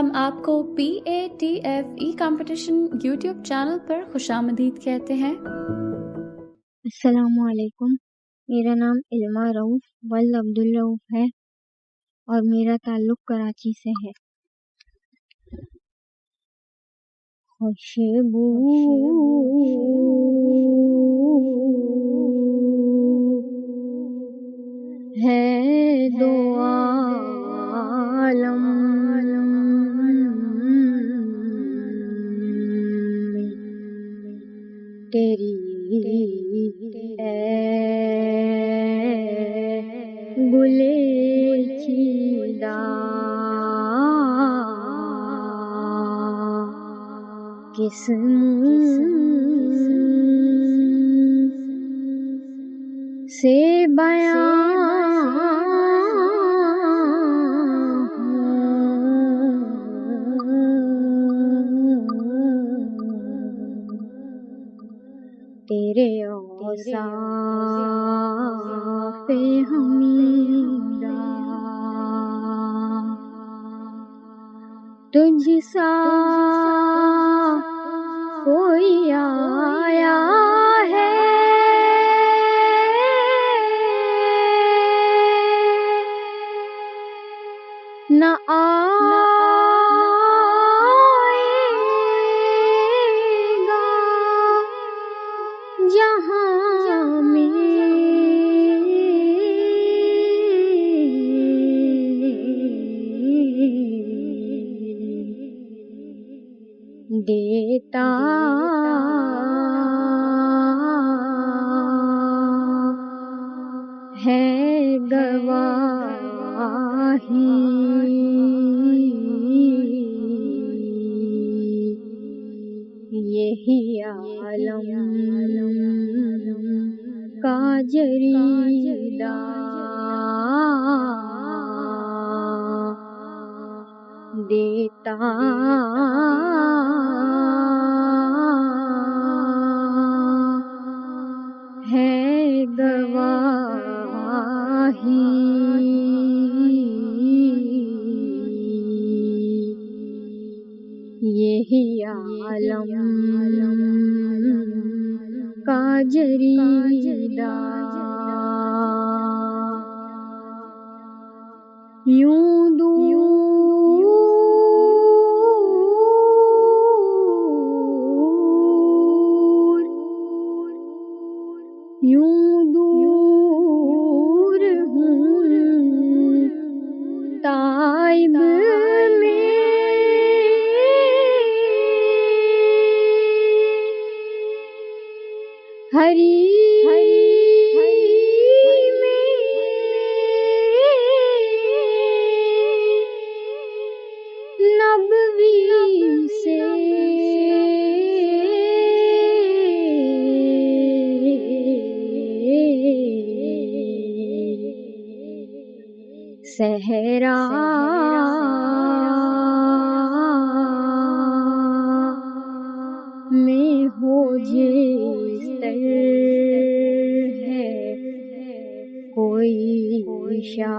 ہم آپ کو PATFE کمپٹیشن یوٹیوب چینل پر خوشامدید کہتے ہیں۔ السلام علیکم، میرا نام علما رؤف ولد عبدالرؤف ہے اور میرا تعلق کراچی سے ہے۔ خوشبو ہے دو عالم تیری گلے چیدہ کس سے بیان تیرے اوصاف حمیدہ، تجھ سا کوئی آیا ہے نہ آئے گا جہاں میں دیتا ہے گواہی یہی عالم کا جریدہ، دیتا ہے گواہی یہی عالم کا جریدہ۔ یوں دور یوں دور ہوں تائب میں، ہری نبوی سے صحرا میں ہو جستر ہے کوئی شاخ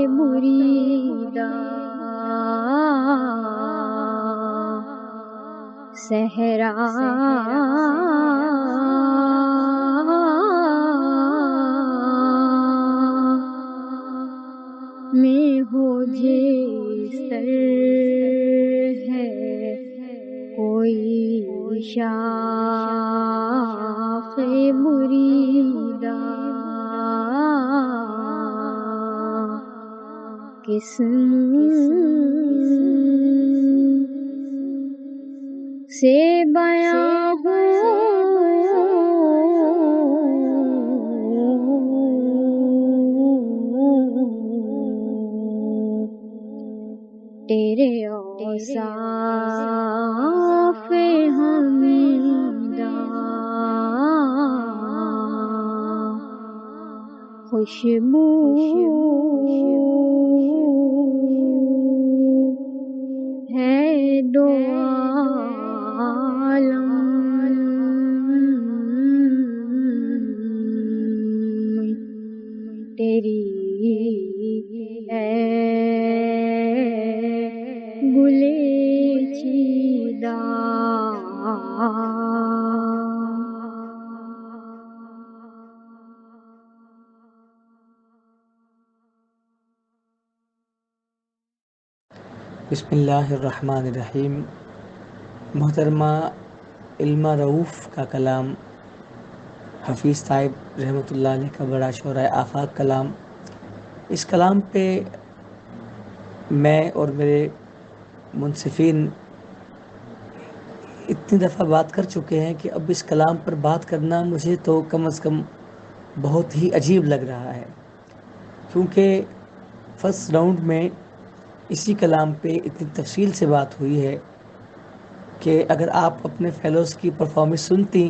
مریدہ، صحرا میں ہو جستر ہے کوئی شاخ مریدہ، کس سے بیان تیرے اوصاف حمیدہ، خوشبو ہے دو عالم تیری ہے بسم اللہ الرحمن الرحیم. محترمہ علمہ رؤوف کا کلام، حفیظ صاحب رحمۃ اللہ علیہ کا بڑا شعرۂ آفاق کلام. اس کلام پہ میں اور میرے منصفین اتنی دفعہ بات کر چکے ہیں کہ اب اس کلام پر بات کرنا مجھے تو کم از کم بہت ہی عجیب لگ رہا ہے، کیونکہ فرسٹ راؤنڈ میں اسی کلام پہ اتنی تفصیل سے بات ہوئی ہے کہ اگر آپ اپنے فیلوز کی پرفارمنس سنتی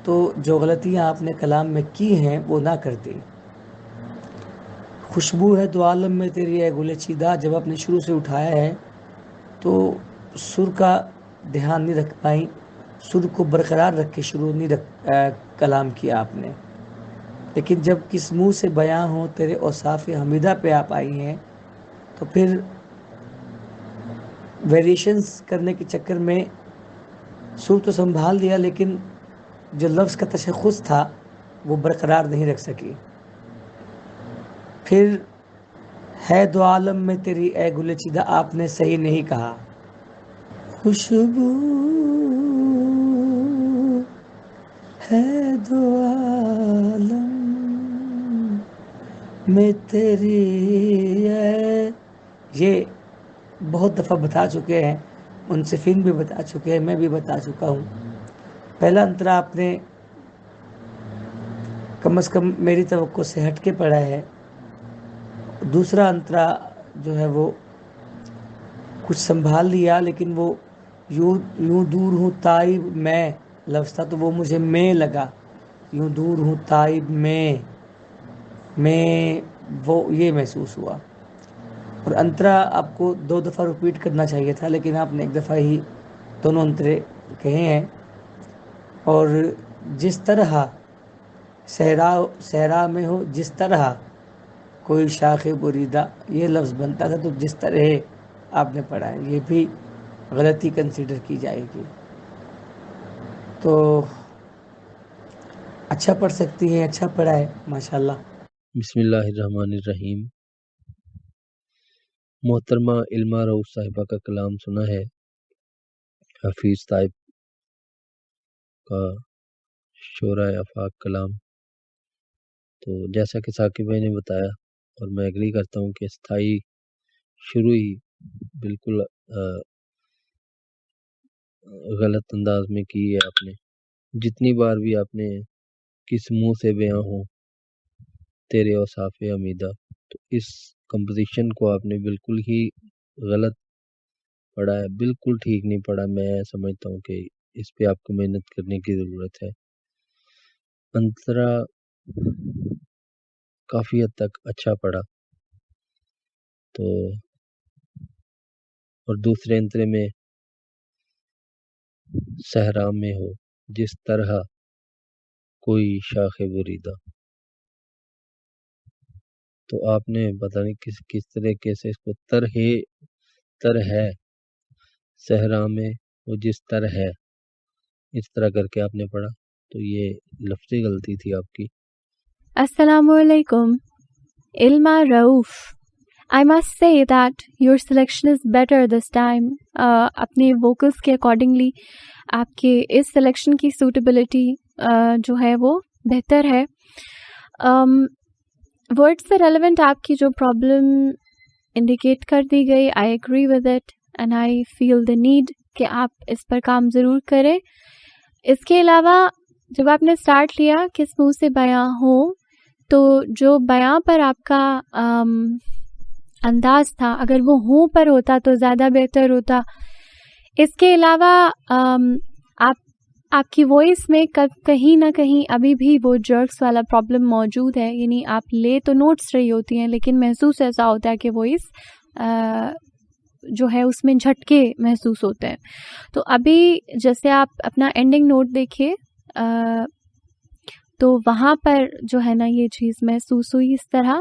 تو جو غلطیاں آپ نے کلام میں کی ہیں وہ نہ کرتی. خوشبو ہے دو عالم میں تیری اے گل چیدہ، جب آپ نے شروع سے اٹھایا ہے تو سر کا دھیان نہیں رکھ پائیں، سر کو برقرار رکھ کے شروع نہیں کلام کیا آپ نے. لیکن جب کس منہ سے بیاں ہو تیرے اوصاف حمیدہ پہ آپ آئی ہیں تو پھر ویریشنز کرنے کے چکر میں سر تو سنبھال لیا، لیکن جو لفظ کا تشخص تھا وہ برقرار نہیں رکھ سکی. پھر ہے دو عالم میں تیری اے گل چیدہ، آپ نے صحیح نہیں کہا. خوشبو ہے دو عالم میں تیری اے، یہ بہت دفعہ بتا چکے ہیں، منصفین بھی بتا چکے ہیں، میں بھی بتا چکا ہوں. پہلا انترا آپ نے کم از کم میری توقع سے ہٹ کے پڑھا ہے. دوسرا انترا جو ہے وہ کچھ سنبھال لیا، لیکن وہ یوں دور ہوں تائب میں لفظ تھا تو وہ مجھے میں لگا. یوں دور ہوں تائب میں وہ یہ محسوس ہوا. اور انترا آپ کو 2 دفعہ ریپیٹ کرنا چاہیے تھا، لیکن آپ نے 1 دفعہ ہی دونوں انترے کہے ہیں. اور جس طرح صحرا میں ہو، جس طرح کوئی شاخ بریدہ، یہ لفظ بنتا تھا تو جس طرح آپ نے پڑھا ہے یہ بھی غلطی کنسیڈر کی جائے گی. تو اچھا پڑھ سکتی ہیں، اچھا پڑھا ہے ماشاءاللہ. بسم اللہ الرحمن الرحیم. محترمہ علمہ رؤوف صاحبہ کا کلام سنا ہے، حفیظ صاحب کا شعرۂ آفاق کلام. تو جیسا کہ ثاقب بھائی نے بتایا اور میں ایگری کرتا ہوں کہ استھائی شروع ہی بالکل غلط انداز میں کی ہے آپ نے. جتنی بار بھی آپ نے کس منہ سے بیاں ہو تیرے اوصاف حمیدہ، تو اس کمپوزیشن کو آپ نے بالکل ہی غلط پڑھا ہے، بالکل ٹھیک نہیں پڑھا. میں سمجھتا ہوں کہ اس پہ آپ کو محنت کرنے کی ضرورت ہے. انترا کافی حد تک اچھا پڑھا. تو اور دوسرے انترے میں صحرا میں ہو جس طرح کوئی شاخ بریدہ، تو آپ نے پتہ نہیں کس طریقے سے اس کو تر ہے صحرا میں وہ جس طرح ہے، اس طرح کر کے آپ نے پڑھا. تو یہ لفظی غلطی تھی آپ کی. السلام علیکم. Ilma Rauf, I must say that your selection is better this time. اپنے vocals کے accordingly آپ کے اس سلیکشن کی suitability جو ہے وہ بہتر ہے. ورڈ سے ریلیونٹ آپ کی جو پرابلم انڈیکیٹ کر دی گئی، I agree with it and I feel the need کہ آپ اس پر کام ضرور کریں. اس کے علاوہ جب آپ نے اسٹارٹ لیا کس منہ سے بیاں ہو، تو جو بیاں پر آپ کا انداز تھا اگر وہ ہوں پر ہوتا تو زیادہ بہتر ہوتا. اس کے علاوہ آپ کی وائس میں کہیں نہ کہیں ابھی بھی وہ جرکس والا پرابلم موجود ہے، یعنی آپ لے تو نوٹس رہی ہوتی ہیں لیکن محسوس ایسا ہوتا ہے کہ وائس جو ہے اس میں جھٹکے محسوس ہوتے ہیں. تو ابھی جیسے آپ اپنا اینڈنگ نوٹ دیکھیے تو وہاں پر جو ہے نا یہ چیز محسوس ہوئی. اس طرح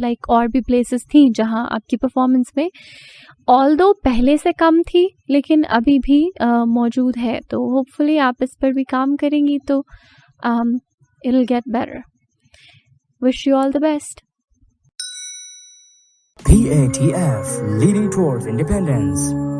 لائک اور بھی پلیسز تھیں جہاں آپ کی پرفارمنس میں آلدو پہلے سے کم تھی لیکن ابھی بھی موجود ہے. تو ہوپ فلی آپ اس پر بھی کام کریں گی تو it will get better. Wish you all the best. PATF, leading towards independence.